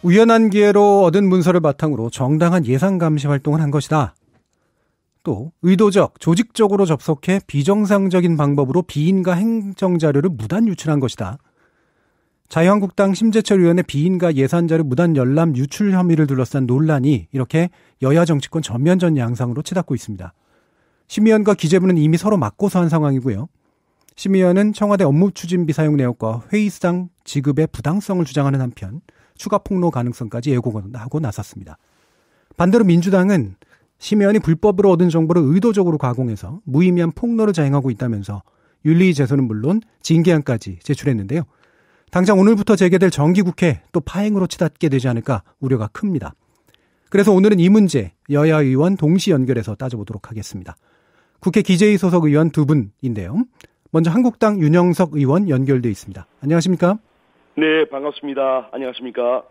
우연한 기회로 얻은 문서를 바탕으로 정당한 예산 감시 활동을 한 것이다. 또 의도적, 조직적으로 접속해 비정상적인 방법으로 비인가 행정자료를 무단 유출한 것이다. 자유한국당 심재철 의원의 비인가 예산자료 무단 열람 유출 혐의를 둘러싼 논란이 이렇게 여야 정치권 전면전 양상으로 치닫고 있습니다. 심 의원과 기재부는 이미 서로 맞고서 한 상황이고요. 심 의원은 청와대 업무추진비 사용 내역과 회의상 지급의 부당성을 주장하는 한편 추가 폭로 가능성까지 예고하고 나섰습니다. 반대로 민주당은 심 의원이 불법으로 얻은 정보를 의도적으로 가공해서 무의미한 폭로를 자행하고 있다면서 윤리제소는 물론 징계안까지 제출했는데요. 당장 오늘부터 재개될 정기국회 또 파행으로 치닫게 되지 않을까 우려가 큽니다. 그래서 오늘은 이 문제 여야 의원 동시 연결해서 따져보도록 하겠습니다. 국회 기재위 소속 의원 두 분인데요. 먼저 한국당 윤영석 의원 연결돼 있습니다. 안녕하십니까? 네, 반갑습니다. 안녕하십니까?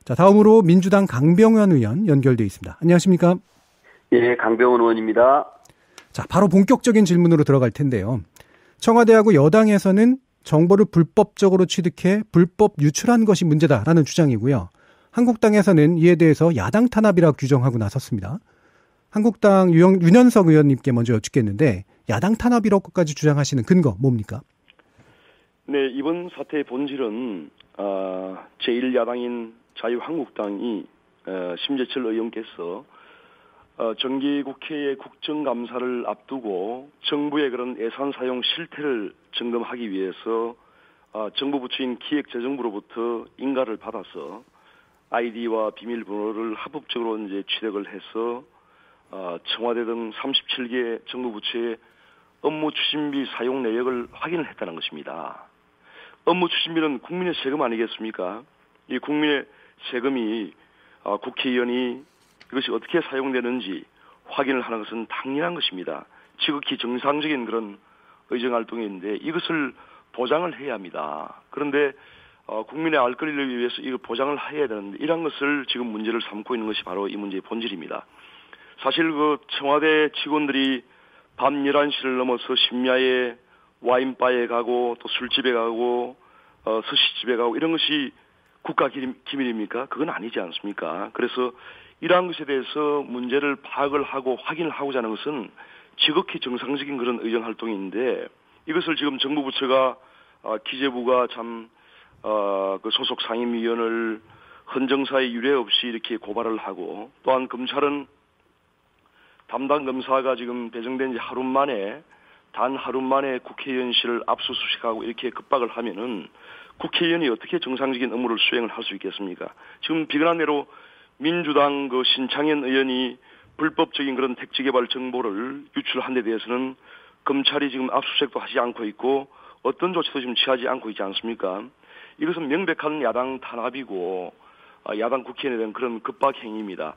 자, 다음으로 민주당 강병원 의원 연결돼 있습니다. 안녕하십니까? 예, 강병원 의원입니다. 자, 바로 본격적인 질문으로 들어갈 텐데요. 청와대하고 여당에서는 정보를 불법적으로 취득해 불법 유출한 것이 문제다라는 주장이고요. 한국당에서는 이에 대해서 야당 탄압이라고 규정하고 나섰습니다. 한국당 윤현석 의원님께 먼저 여쭙겠는데 야당 탄압이라고까지 주장하시는 근거 뭡니까? 네, 이번 사태의 본질은 제1야당인 자유한국당이 심재철 의원께서 정기국회의 국정감사를 앞두고 정부의 그런 예산 사용 실태를 점검하기 위해서 정부 부처인 기획재정부로부터 인가를 받아서 아이디와 비밀번호를 합법적으로 이제 취득을 해서 청와대 등 37개 정부 부처의 업무 추진비 사용 내역을 확인을 했다는 것입니다. 업무 추진비는 국민의 세금 아니겠습니까? 이 국민의 세금이 국회의원이 이것이 어떻게 사용되는지 확인을 하는 것은 당연한 것입니다. 지극히 정상적인 그런 의정활동인데 이것을 보장을 해야 합니다. 그런데 국민의 알 권리를 위해서 이걸 보장을 해야 되는데 이런 것을 지금 문제를 삼고 있는 것이 바로 이 문제의 본질입니다. 사실 그 청와대 직원들이 밤 11시를 넘어서 심야에 와인바에 가고 또 술집에 가고 스시집에 가고 이런 것이 국가 기밀입니까? 그건 아니지 않습니까? 그래서 이러한 것에 대해서 문제를 파악을 하고 확인을 하고자 하는 것은 지극히 정상적인 그런 의정활동인데 이것을 지금 정부 부처가 기재부가 그 소속 상임위원을 헌정사의 유례 없이 이렇게 고발을 하고 또한 검찰은 담당 검사가 지금 배정된 지 단 하루 만에 국회의원실을 압수수색하고 이렇게 급박을 하면은 국회의원이 어떻게 정상적인 업무를 수행을 할 수 있겠습니까? 지금 비근한 대로 민주당 그 신창현 의원이 불법적인 그런 택지개발 정보를 유출한 데 대해서는 검찰이 지금 압수수색도 하지 않고 있고 어떤 조치도 지금 취하지 않고 있지 않습니까? 이것은 명백한 야당 탄압이고 야당 국회의원에 대한 그런 급박 행위입니다.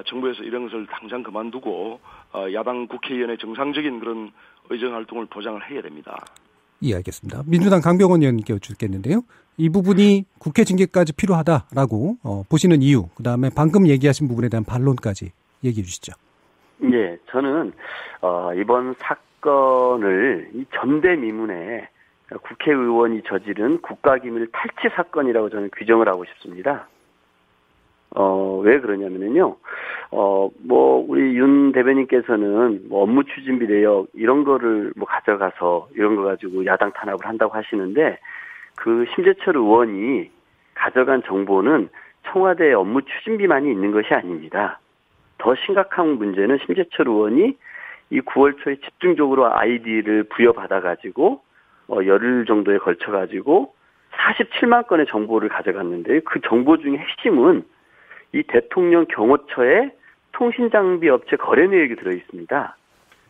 정부에서 이런 것을 당장 그만두고 야당 국회의원의 정상적인 그런 의정활동을 보장을 해야 됩니다. 예, 알겠습니다. 민주당 강병원 의원님께 여쭙겠는데요. 이 부분이 국회 징계까지 필요하다라고 보시는 이유, 그다음에 방금 얘기하신 부분에 대한 반론까지 얘기해 주시죠. 예, 저는 이번 사건을 이 전대미문에 국회의원이 저지른 국가기밀 탈취 사건이라고 저는 규정을 하고 싶습니다. 왜 그러냐면요. 우리 윤 대변인께서는 업무 추진비 내역 이런 거를 가져가서 이런 거 가지고 야당 탄압을 한다고 하시는데 그 심재철 의원이 가져간 정보는 청와대 업무 추진비만이 있는 것이 아닙니다. 더 심각한 문제는 심재철 의원이 이 9월 초에 집중적으로 아이디를 부여받아가지고 열흘 정도에 걸쳐가지고 47만 건의 정보를 가져갔는데 그 정보 중에 핵심은 이 대통령 경호처의 통신장비 업체 거래 내역이 들어있습니다.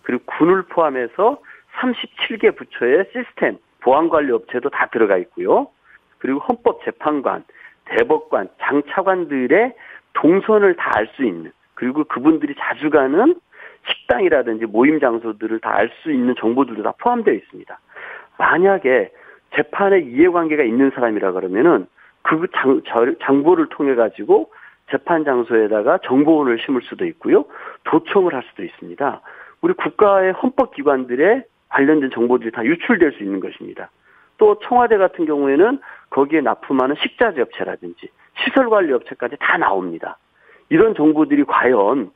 그리고 군을 포함해서 37개 부처의 시스템, 보안관리 업체도 다 들어가 있고요. 그리고 헌법재판관, 대법관, 장차관들의 동선을 다 알 수 있는, 그리고 그분들이 자주 가는 식당이라든지 모임 장소들을 다 알 수 있는 정보들도 다 포함되어 있습니다. 만약에 재판에 이해관계가 있는 사람이라 그러면은 그 장보를 통해 가지고 재판 장소에다가 정보원을 심을 수도 있고요. 도청을 할 수도 있습니다. 우리 국가의 헌법기관들의 관련된 정보들이 다 유출될 수 있는 것입니다. 또 청와대 같은 경우에는 거기에 납품하는 식자재 업체라든지 시설관리업체까지 다 나옵니다. 이런 정보들이 과연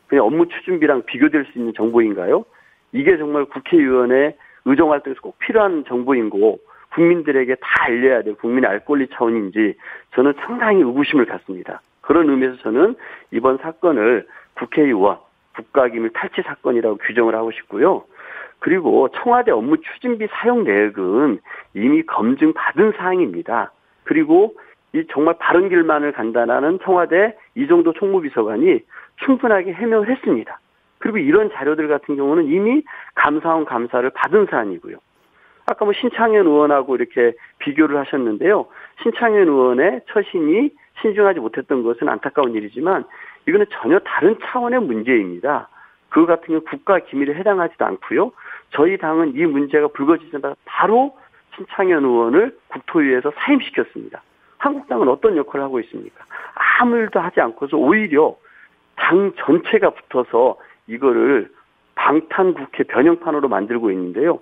그냥 업무 추진비랑 비교될 수 있는 정보인가요? 이게 정말 국회의원의 의정활동에서 꼭 필요한 정보인고 국민들에게 다 알려야 될 국민의 알 권리 차원인지 저는 상당히 의구심을 갖습니다. 그런 의미에서 저는 이번 사건을 국회의원 국가기밀 탈취 사건이라고 규정을 하고 싶고요. 그리고 청와대 업무 추진비 사용 내역은 이미 검증받은 사항입니다. 그리고 이 정말 바른 길만을 간다는 청와대 이정도 총무비서관이 충분하게 해명을 했습니다. 그리고 이런 자료들 같은 경우는 이미 감사원 감사를 받은 사안이고요. 아까 신창현 의원하고 이렇게 비교를 하셨는데요. 신창현 의원의 처신이 신중하지 못했던 것은 안타까운 일이지만 이거는 전혀 다른 차원의 문제입니다. 그거 같은 경우 국가기밀에 해당하지도 않고요. 저희 당은 이 문제가 불거지자마자 바로 신창현 의원을 국토위에서 사임시켰습니다. 한국당은 어떤 역할을 하고 있습니까? 아무 일도 하지 않고서 오히려 당 전체가 붙어서 이거를 방탄국회 변형판으로 만들고 있는데요.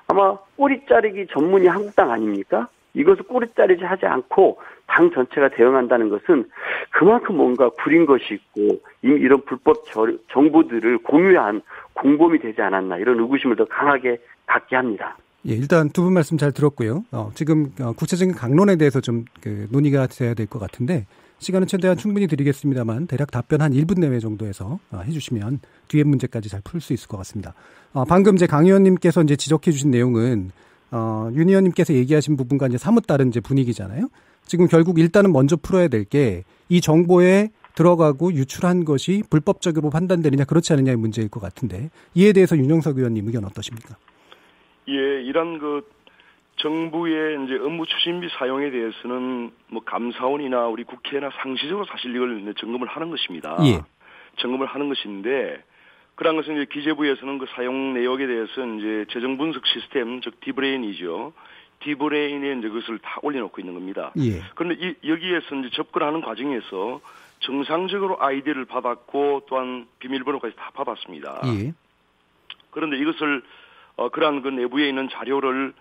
아마 꼬리 자르기 전문이 한국당 아닙니까? 이것을 꼬리 자르지 하지 않고 당 전체가 대응한다는 것은 그만큼 뭔가 구린 것이 있고 이미 이런 불법 정보들을 공유한 공범이 되지 않았나 이런 의구심을 더 강하게 갖게 합니다. 예, 일단 두 분 말씀 잘 들었고요. 지금 구체적인 강론에 대해서 좀 논의가 돼야 될 것 같은데 시간은 최대한 충분히 드리겠습니다만 대략 답변 한 1분 내외 정도에서 해주시면 뒤에 문제까지 잘 풀 수 있을 것 같습니다. 방금 강 의원님께서 이제 지적해 주신 내용은 윤 의원님께서 얘기하신 부분과 이제 사뭇 다른 이제 분위기잖아요. 지금 결국 일단은 먼저 풀어야 될 게 이 정보에 들어가고 유출한 것이 불법적으로 판단되느냐 그렇지 않느냐의 문제일 것 같은데 이에 대해서 윤영석 의원님 의견 어떠십니까? 예, 이런 정부의 이제 업무 추진비 사용에 대해서는 뭐 감사원이나 우리 국회나 상시적으로 사실 이걸 점검을 하는 것입니다. 예. 점검을 하는 것인데 그런 것은 이제 기재부에서는 그 사용 내역에 대해서 이제 재정 분석 시스템 즉 디브레인이죠. 디브레인에 이제 그것을 다 올려놓고 있는 겁니다. 예. 그런데 여기에서 이제 접근하는 과정에서 정상적으로 아이디를 받았고 또한 비밀번호까지 다 받았습니다. 예. 그런데 이것을 그러한 그 내부에 있는 자료를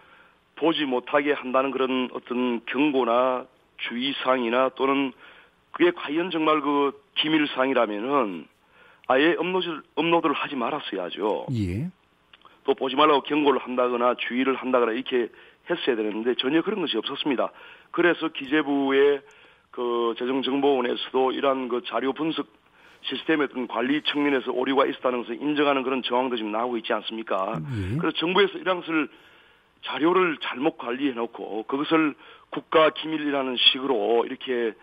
보지 못하게 한다는 그런 어떤 경고나 주의사항이나 또는 그게 과연 정말 그 기밀사항이라면은 아예 업로드를 하지 말았어야죠. 예. 또 보지 말라고 경고를 한다거나 주의를 한다거나 이렇게 했어야 되는데 전혀 그런 것이 없었습니다. 그래서 기재부의 그 재정정보원에서도 이러한 그 자료 분석 시스템의 어떤 관리 측면에서 오류가 있었다는 것을 인정하는 그런 정황도 지금 나오고 있지 않습니까? 예. 그래서 정부에서 이런 것을 자료를 잘못 관리해 놓고 그것을 국가 기밀이라는 식으로 이렇게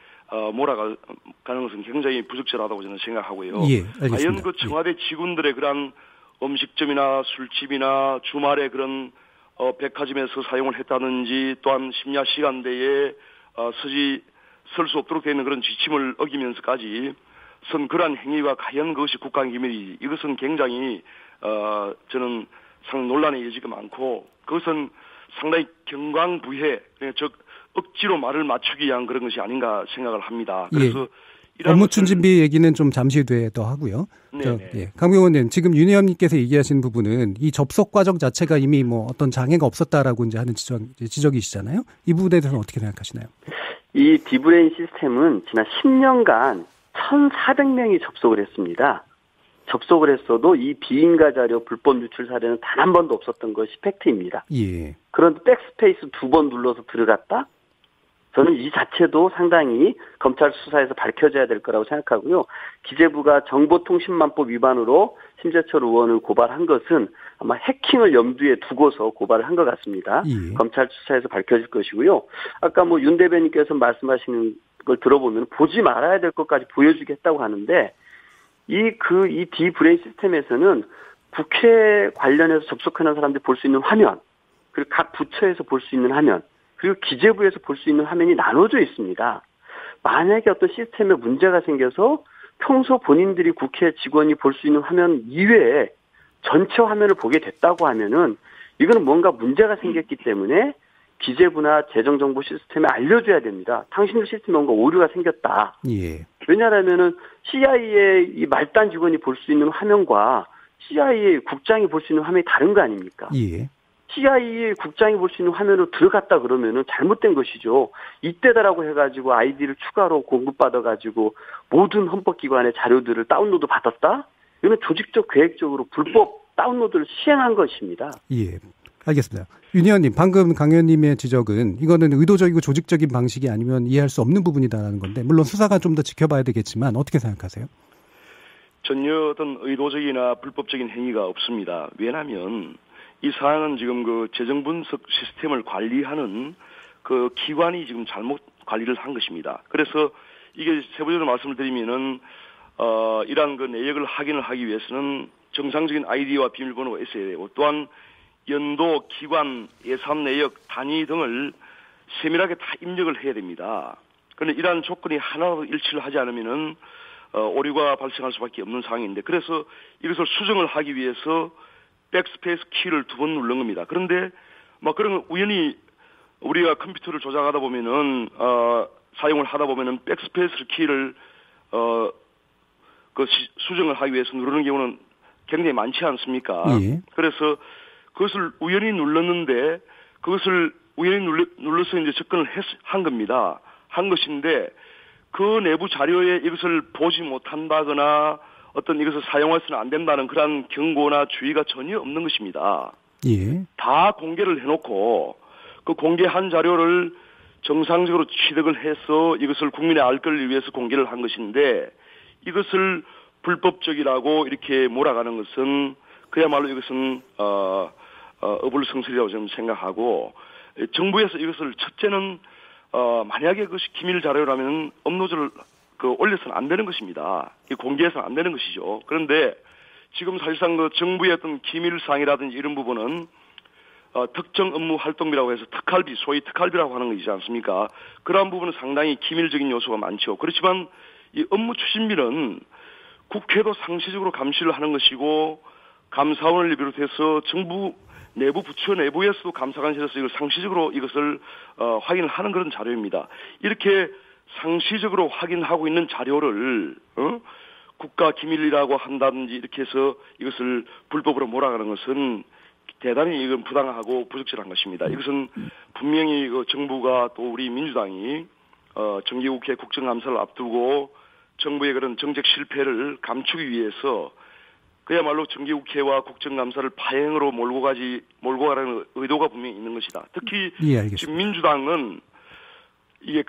몰아가는 것은 굉장히 부적절하다고 저는 생각하고요. 예, 알겠습니다. 과연 그 청와대 직원들의 그런 음식점이나 술집이나 주말에 그런 백화점에서 사용을 했다든지 또한 심야 시간대에 설 수 없도록 되어 있는 그런 지침을 어기면서까지 선 그러한 행위가 과연 그것이 국가기밀이 이것은 굉장히 저는 상당히 논란의 여지가 많고 그것은 상당히 경광부회 즉 억지로 말을 맞추기 위한 그런 것이 아닌가 생각을 합니다. 그래서 예. 업무 추진비 얘기는 좀 잠시 뒤에 더 하고요. 예. 강 의원님 지금 윤 의원님께서 얘기하신 부분은 이 접속 과정 자체가 이미 뭐 어떤 장애가 없었다라고 이제 하는 지적이시잖아요. 이 부분에 대해서는 어떻게 생각하시나요? 이 디브레인 시스템은 지난 10년간 1,400명이 접속을 했습니다. 접속을 했어도 이 비인가 자료 불법 유출 사례는 단 한 번도 없었던 것이 팩트입니다. 예. 그런데 백스페이스 2번 눌러서 들어갔다? 저는 이 자체도 상당히 검찰 수사에서 밝혀져야 될 거라고 생각하고요. 기재부가 정보통신망법 위반으로 심재철 의원을 고발한 것은 아마 해킹을 염두에 두고서 고발을 한 것 같습니다. 예. 검찰 수사에서 밝혀질 것이고요. 아까 윤 대변인께서 말씀하시는 걸 들어보면 보지 말아야 될 것까지 보여주겠다고 하는데 이 디브레인 시스템에서는 국회 관련해서 접속하는 사람들이 볼 수 있는 화면, 그리고 각 부처에서 볼 수 있는 화면, 그리고 기재부에서 볼 수 있는 화면이 나눠져 있습니다. 만약에 어떤 시스템에 문제가 생겨서 평소 본인들이 국회 직원이 볼 수 있는 화면 이외에 전체 화면을 보게 됐다고 하면은 이거는 뭔가 문제가 생겼기 때문에 기재부나 재정정보 시스템에 알려줘야 됩니다. 당신들 시스템에 뭔가 오류가 생겼다. 예. 왜냐하면은 CIA 이 말단 직원이 볼 수 있는 화면과 CIA 국장이 볼 수 있는 화면이 다른 거 아닙니까? 예. CIA 국장이 볼 수 있는 화면으로 들어갔다 그러면은 잘못된 것이죠. 이때다라고 해가지고 아이디를 추가로 공급받아가지고 모든 헌법기관의 자료들을 다운로드 받았다? 이거는 조직적 계획적으로 불법 다운로드를 시행한 것입니다. 예, 알겠습니다. 윤 의원님, 방금 강 의원님의 지적은 이거는 의도적이고 조직적인 방식이 아니면 이해할 수 없는 부분이다라는 건데, 물론 수사가 좀 더 지켜봐야 되겠지만 어떻게 생각하세요? 전혀 어떤 의도적이나 불법적인 행위가 없습니다. 왜냐하면 이 사안은 지금 그 재정 분석 시스템을 관리하는 그 기관이 지금 잘못 관리를 한 것입니다. 그래서 이게 세부적으로 말씀을 드리면은 이러한 그 내역을 확인을 하기 위해서는 정상적인 아이디와 비밀번호가 있어야 되고, 또한 연도, 기관, 예산 내역, 단위 등을 세밀하게 다 입력을 해야 됩니다. 그런데 이러한 조건이 하나도 일치를 하지 않으면은 오류가 발생할 수밖에 없는 상황인데, 그래서 이것을 수정을 하기 위해서 백스페이스 키를 2번 누른 겁니다. 그런데 그런 우연히 우리가 컴퓨터를 조작하다 보면은 사용을 하다 보면은 백스페이스 키를 수정을 하기 위해서 누르는 경우는 굉장히 많지 않습니까? 예. 그래서 그것을 우연히 눌렀는데, 그것을 우연히 눌러서 이제 접근을 한 겁니다. 한 것인데, 그 내부 자료에 이것을 보지 못한다거나 어떤 이것을 사용해서는 안 된다는 그런 경고나 주의가 전혀 없는 것입니다. 예. 다 공개를 해놓고 그 공개한 자료를 정상적으로 취득을 해서 이것을 국민의 알 권리를 위해서 공개를 한 것인데, 이것을 불법적이라고 이렇게 몰아가는 것은 그야말로 이것은 어불성설이라고 저는 생각하고, 정부에서 이것을 첫째는 만약에 그것이 기밀 자료라면 업로드를 올려서는 안 되는 것입니다. 공개해서는 안 되는 것이죠. 그런데 지금 사실상 그 정부의 어떤 기밀사항이라든지 이런 부분은 특정 업무 활동비라고 해서 특활비, 소위 특활비라고 하는 것이지 않습니까? 그러한 부분은 상당히 기밀적인 요소가 많죠. 그렇지만 이 업무 추진비는 국회도 상시적으로 감시를 하는 것이고, 감사원을 비롯해서 정부 내부 부처 내부에서도 감사관실에서 이걸 상시적으로 이것을 확인을 하는 그런 자료입니다. 이렇게 상시적으로 확인하고 있는 자료를 국가 기밀이라고 한다든지 이렇게 해서 이것을 불법으로 몰아가는 것은 대단히 이건 부당하고 부적절한 것입니다. 이것은 분명히 그 정부가 또 우리 민주당이 정기국회 국정감사를 앞두고 정부의 그런 정책 실패를 감추기 위해서 그야말로 정기국회와 국정감사를 파행으로 몰고 가라는 의도가 분명히 있는 것이다. 특히 예, 지금 민주당은 이게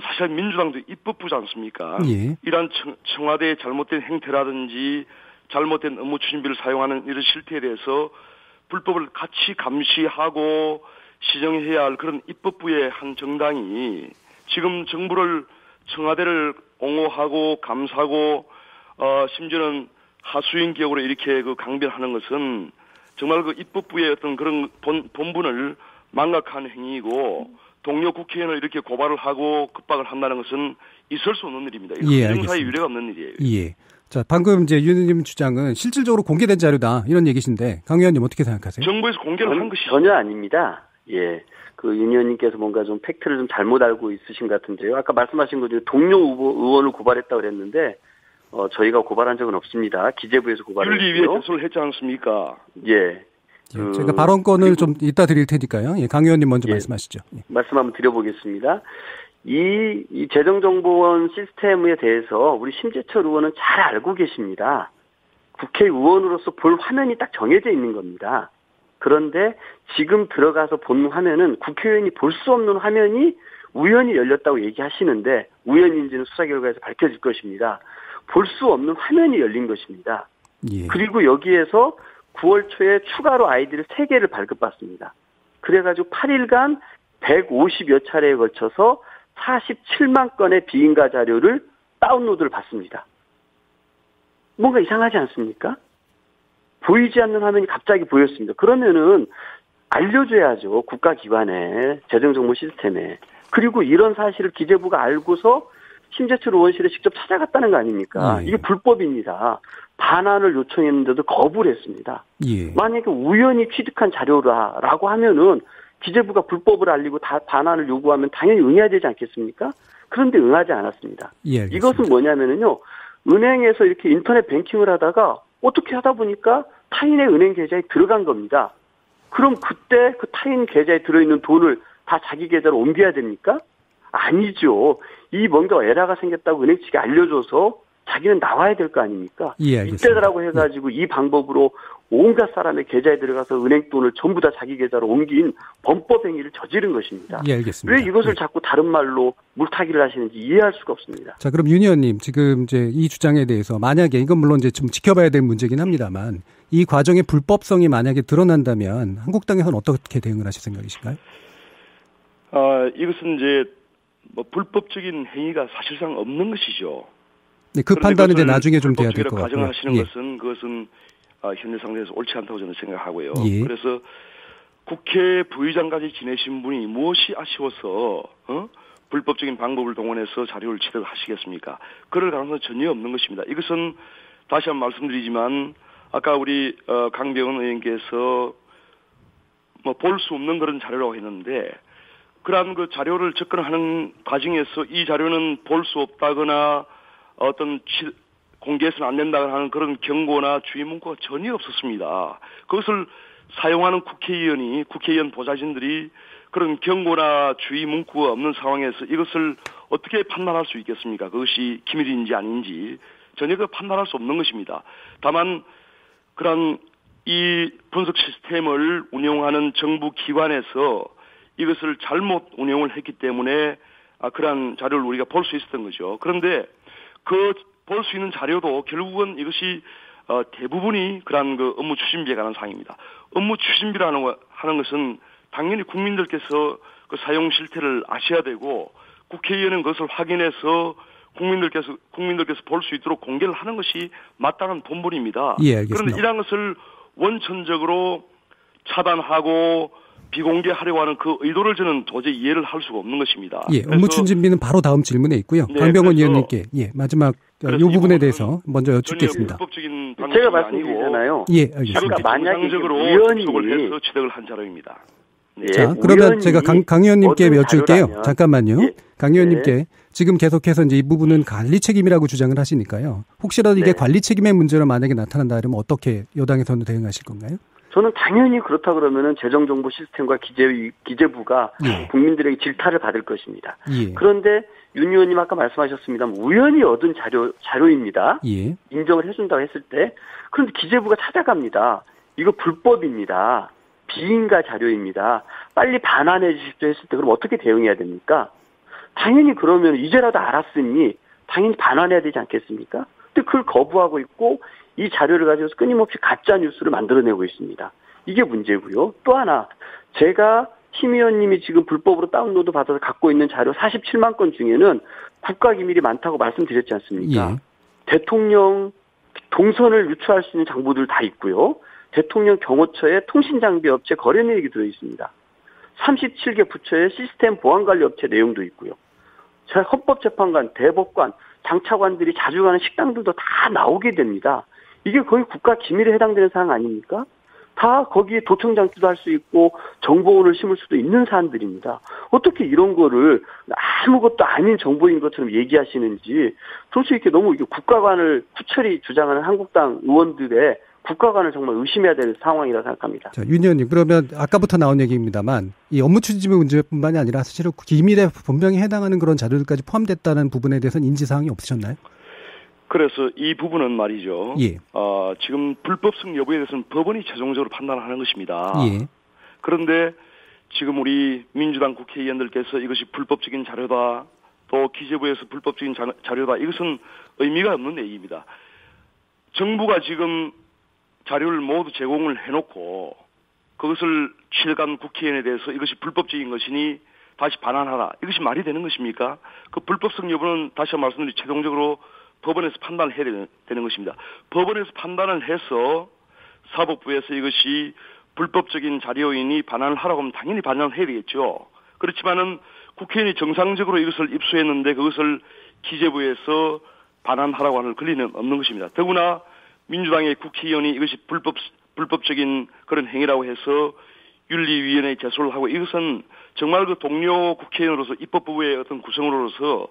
사실 민주당도 입법부지 않습니까? 예. 이러한 청와대의 잘못된 행태라든지 잘못된 업무 추진비를 사용하는 이런 실태에 대해서 불법을 같이 감시하고 시정해야 할 그런 입법부의 한 정당이 지금 정부를, 청와대를 옹호하고 감사하고 심지어는 하수인 격으로 이렇게 강변하는 것은 정말 그 입법부의 어떤 그런 본분을 망각한 행위이고, 동료 국회의원을 이렇게 고발을 하고 급박을 한다는 것은 있을 수 없는 일입니다. 예, 정사의 유례가 없는 일이에요. 예. 자, 방금 이제 윤 의원님 주장은 실질적으로 공개된 자료다 이런 얘기신데, 강 의원님 어떻게 생각하세요? 정부에서 공개를 한 것이죠. 전혀 아닙니다. 예. 윤 의원님께서 뭔가 좀 팩트를 좀 잘못 알고 있으신 것 같은데요. 아까 말씀하신 것 중에 동료 의원을 고발했다고 그랬는데, 저희가 고발한 적은 없습니다. 기재부에서 고발을 했고요. 윤리위에 제소를 했지 않습니까? 예. 제가 발언권을 좀 이따 드릴 테니까요. 예, 강 의원님 먼저 말씀하시죠. 예. 말씀 한번 드려보겠습니다. 이 재정정보원 시스템에 대해서 우리 심재철 의원은 잘 알고 계십니다. 국회의원으로서 볼 화면이 딱 정해져 있는 겁니다. 그런데 지금 들어가서 본 화면은 국회의원이 볼 수 없는 화면이 우연히 열렸다고 얘기하시는데, 우연인지는 수사 결과에서 밝혀질 것입니다. 볼 수 없는 화면이 열린 것입니다. 예. 그리고 여기에서 9월 초에 추가로 아이디를 3개를 발급받습니다. 그래가지고 8일간 150여 차례에 걸쳐서 47만 건의 비인가 자료를 다운로드를 받습니다. 뭔가 이상하지 않습니까? 보이지 않는 화면이 갑자기 보였습니다. 그러면은 알려줘야죠. 국가기관에, 재정정보 시스템에. 그리고 이런 사실을 기재부가 알고서 심재철 의원실에 직접 찾아갔다는 거 아닙니까? 이게 불법입니다. 반환을 요청했는데도 거부를 했습니다. 예. 만약에 우연히 취득한 자료라고 하면은 기재부가 불법을 알리고 반환을 요구하면 당연히 응해야 되지 않겠습니까? 그런데 응하지 않았습니다. 예, 이것은 뭐냐면은요, 은행에서 이렇게 인터넷 뱅킹을 하다가 어떻게 하다 보니까 타인의 은행 계좌에 들어간 겁니다. 그럼 그때 그 타인 계좌에 들어있는 돈을 다 자기 계좌로 옮겨야 됩니까? 아니죠. 이 뭔가 에러가 생겼다고 은행 측에 알려줘서 자기는 나와야 될 거 아닙니까? 예, 알겠습니다. 이때라고 해가지고 이 방법으로 온갖 사람의 계좌에 들어가서 은행 돈을 전부 다 자기 계좌로 옮긴 범법 행위를 저지른 것입니다. 예, 알겠습니다. 왜 이것을 자꾸 다른 말로 물타기를 하시는지 이해할 수가 없습니다. 자, 그럼 윤 의원님, 지금 이제 이 주장에 대해서 만약에 이건 물론 이제 좀 지켜봐야 될 문제긴 합니다만 이 과정의 불법성이 만약에 드러난다면 한국당에서는 어떻게 대응을 하실 생각이신가요? 이것은 이제 뭐 불법적인 행위가 사실상 없는 것이죠. 네, 그 판단은 이제 나중에 좀 돼야 될 것 같고요. 가정하시는 그것은 현재 상태에서 옳지 않다고 저는 생각하고요. 예. 그래서 국회 부의장까지 지내신 분이 무엇이 아쉬워서 불법적인 방법을 동원해서 자료를 취득하시겠습니까? 그럴 가능성은 전혀 없는 것입니다. 이것은 다시 한번 말씀드리지만 아까 우리 강병원 의원께서 뭐 볼 수 없는 그런 자료라고 했는데 그러한 그 자료를 접근하는 과정에서 이 자료는 볼 수 없다거나 어떤 공개해서는 안 된다고 하는 그런 경고나 주의 문구가 전혀 없었습니다. 그것을 사용하는 국회의원 보좌진들이 그런 경고나 주의 문구가 없는 상황에서 이것을 어떻게 판단할 수 있겠습니까? 그것이 기밀인지 아닌지 전혀 그 판단할 수 없는 것입니다. 다만 그런 이 분석 시스템을 운영하는 정부 기관에서 이것을 잘못 운영을 했기 때문에 그러한 자료를 우리가 볼 수 있었던 거죠. 그런데 그 볼 수 있는 자료도 결국은 이것이 대부분이 그러한 그 업무 추진비에 관한 사항입니다. 업무 추진비라는 하는 것은 당연히 국민들께서 그 사용 실태를 아셔야 되고 국회의원은 그것을 확인해서 국민들께서 볼 수 있도록 공개를 하는 것이 마땅한 본분입니다. 예, 알겠습니다. 그런데 이러한 것을 원천적으로 차단하고 비공개하려고 하는 그 의도를 저는 도저히 이해를 할 수가 없는 것입니다. 예, 업무 추진비는 바로 다음 질문에 있고요. 네, 강병원 의원님께 마지막 이 부분에 대해서 먼저 여쭙겠습니다. 불법적인 제가 말씀드리잖아요. 예, 알겠습니다. 만약에 의원이 해서 취득을 한 자료입니다. 네. 자, 그러면 제가 강 의원님께 여쭐게요. 잠깐만요. 예. 강 의원님께 지금 계속해서 이제 이 부분은 관리 책임이라고 주장을 하시니까요. 혹시라도 이게 관리 책임의 문제로 만약에 나타난다 그러면 어떻게 여당에서는 대응하실 건가요? 저는 당연히 그렇다 그러면은 재정정보 시스템과 기재부가 국민들에게 질타를 받을 것입니다. 예. 그런데 윤 의원님 아까 말씀하셨습니다만 우연히 얻은 자료입니다. 예. 인정을 해준다고 했을 때 그런데 기재부가 찾아갑니다. 이거 불법입니다. 비인가 자료입니다. 빨리 반환해 주십시오 했을 때 그럼 어떻게 대응해야 됩니까? 당연히 그러면 이제라도 알았으니 당연히 반환해야 되지 않겠습니까? 근데 그걸 거부하고 있고 이 자료를 가지고서 끊임없이 가짜 뉴스를 만들어내고 있습니다. 이게 문제고요. 또 하나 제가 힘 의원님이 지금 불법으로 다운로드 받아서 갖고 있는 자료 47만 건 중에는 국가기밀이 많다고 말씀드렸지 않습니까? 예. 대통령 동선을 유추할 수 있는 정보들 다 있고요. 대통령 경호처의 통신장비업체 거래 내역이 들어있습니다. 37개 부처의 시스템 보안관리업체 내용도 있고요. 헌법재판관, 대법관, 장차관들이 자주 가는 식당들도 다 나오게 됩니다. 이게 거의 국가기밀에 해당되는 사항 아닙니까? 다 거기에 도청장치도 할 수 있고 정보원을 심을 수도 있는 사안들입니다. 어떻게 이런 거를 아무것도 아닌 정보인 것처럼 얘기하시는지 도대체 이렇게 너무 국가관을 쿠철이 주장하는 한국당 의원들의 국가관을 정말 의심해야 될 상황이라고 생각합니다. 자, 윤 의원님, 그러면 아까부터 나온 얘기입니다만 이 업무 추진비 문제뿐만이 아니라 사실은 기밀에 분명히 해당하는 그런 자료들까지 포함됐다는 부분에 대해서는 인지사항이 없으셨나요? 그래서 이 부분은 말이죠. 예. 지금 불법성 여부에 대해서는 법원이 최종적으로 판단하는 것입니다. 예. 그런데 지금 우리 민주당 국회의원들께서 이것이 불법적인 자료다, 또 기재부에서 불법적인 자료다, 이것은 의미가 없는 얘기입니다. 정부가 지금 자료를 모두 제공을 해놓고 그것을 취득한 국회의원에 대해서 이것이 불법적인 것이니 다시 반환하라. 이것이 말이 되는 것입니까? 그 불법성 여부는 다시 한번 말씀드리 최종적으로 법원에서 판단을 해야 되는 것입니다. 법원에서 판단을 해서 사법부에서 이것이 불법적인 자료이니 반환을 하라고 하면 당연히 반환해야 되겠죠. 그렇지만은 국회의원이 정상적으로 이것을 입수했는데 그것을 기재부에서 반환하라고 하는 권리는 없는 것입니다. 더구나 민주당의 국회의원이 이것이 불법적인 그런 행위라고 해서 윤리위원회에 제소를 하고 이것은 정말 그 동료 국회의원으로서 입법부의 어떤 구성으로서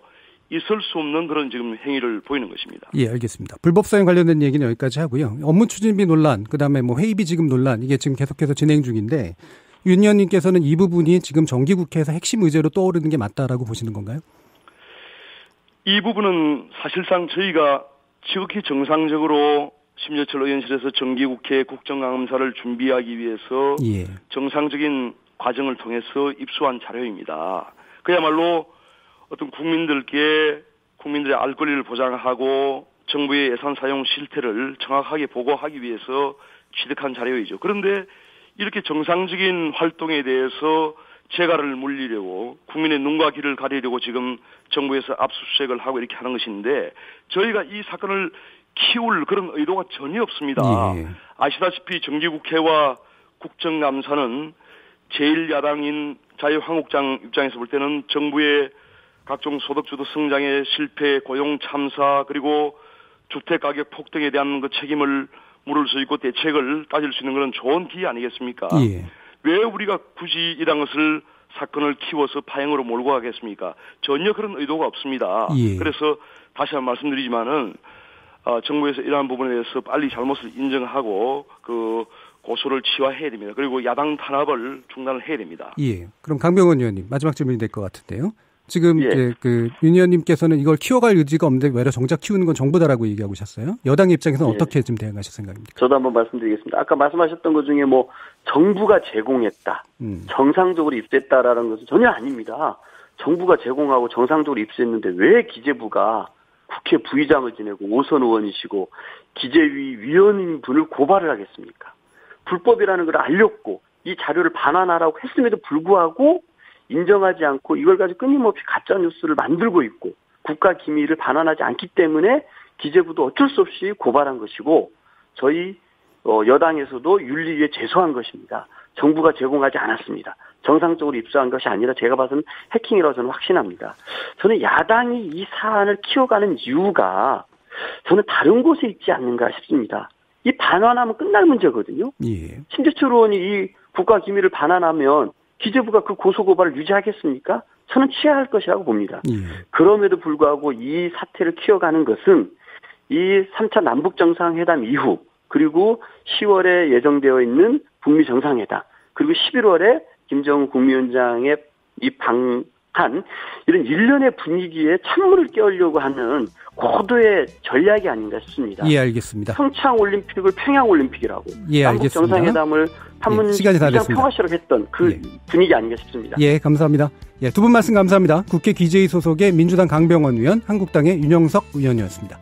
있을 수 없는 그런 지금 행위를 보이는 것입니다. 예, 알겠습니다. 불법 사용 관련된 얘기는 여기까지 하고요. 업무 추진비 논란, 그다음에 뭐 회의비 지급 논란 이게 지금 계속해서 진행 중인데 윤 의원님께서는 이 부분이 지금 정기국회에서 핵심 의제로 떠오르는 게 맞다라고 보시는 건가요? 이 부분은 사실상 저희가 지극히 정상적으로 심재철 의원실에서 정기국회 국정감사를 준비하기 위해서 예. 정상적인 과정을 통해서 입수한 자료입니다. 그야말로 어떤 국민들의 알 권리를 보장하고 정부의 예산 사용 실태를 정확하게 보고하기 위해서 취득한 자료이죠. 그런데 이렇게 정상적인 활동에 대해서 재갈을 물리려고 국민의 눈과 귀를 가리려고 지금 정부에서 압수수색을 하고 이렇게 하는 것인데 저희가 이 사건을 키울 그런 의도가 전혀 없습니다. 예. 아시다시피 정기국회와 국정감사는 제1야당인 자유한국당 입장에서 볼 때는 정부의 각종 소득주도 성장의 실패, 고용 참사 그리고 주택가격 폭등에 대한 그 책임을 물을 수 있고 대책을 따질 수 있는 그런 좋은 기회 아니겠습니까? 예. 왜 우리가 굳이 이런 것을 사건을 키워서 파행으로 몰고 가겠습니까? 전혀 그런 의도가 없습니다. 예. 그래서 다시 한번 말씀드리지만은 정부에서 이러한 부분에 대해서 빨리 잘못을 인정하고 그 고소를 취하해야 됩니다. 그리고 야당 탄압을 중단을 해야 됩니다. 예. 그럼 강병원 의원님 마지막 질문이 될 것 같은데요. 지금 예. 이제 윤 의원님께서는 이걸 키워갈 의지가 없는데 외려 정작 키우는 건 정부다라고 얘기하고 오셨어요. 여당 입장에서는 예. 어떻게 지금 대응하실 생각입니까? 저도 한번 말씀드리겠습니다. 아까 말씀하셨던 것 중에 뭐 정부가 제공했다, 정상적으로 입수했다라는 것은 전혀 아닙니다. 정부가 제공하고 정상적으로 입수했는데 왜 기재부가 국회 부의장을 지내고 5선 의원이시고 기재위 위원인 분을 고발을 하겠습니까? 불법이라는 걸 알렸고 이 자료를 반환하라고 했음에도 불구하고 인정하지 않고 이걸 가지고 끊임없이 가짜뉴스를 만들고 있고 국가 기밀을 반환하지 않기 때문에 기재부도 어쩔 수 없이 고발한 것이고 저희 여당에서도 윤리위에 제소한 것입니다. 정부가 제공하지 않았습니다. 정상적으로 입수한 것이 아니라 제가 봐서는 해킹이라고 저는 확신합니다. 저는 야당이 이 사안을 키워가는 이유가 저는 다른 곳에 있지 않는가 싶습니다. 이 반환하면 끝날 문제거든요. 예. 심재철 의원이 이 국가 기밀을 반환하면 기재부가 그 고소고발을 유지하겠습니까? 저는 취하할 것이라고 봅니다. 예. 그럼에도 불구하고 이 사태를 키워가는 것은 이 3차 남북정상회담 이후 그리고 10월에 예정되어 있는 북미 정상회담 그리고 11월에 김정은 국무위원장의 이 방한 이런 일련의 분위기에 찬물을 끼얹으려고 하는 고도의 전략이 아닌가 싶습니다. 예, 알겠습니다. 평창올림픽을 평양올림픽이라고 예, 알겠습니다. 남북정상회담을 판문 시간이 다 됐습니다. 평화시로 했던 그 예. 분위기 아닌가 싶습니다. 예, 감사합니다. 예, 두 분 말씀 감사합니다. 국회 기재위 소속의 민주당 강병원 의원, 한국당의 윤영석 의원이었습니다.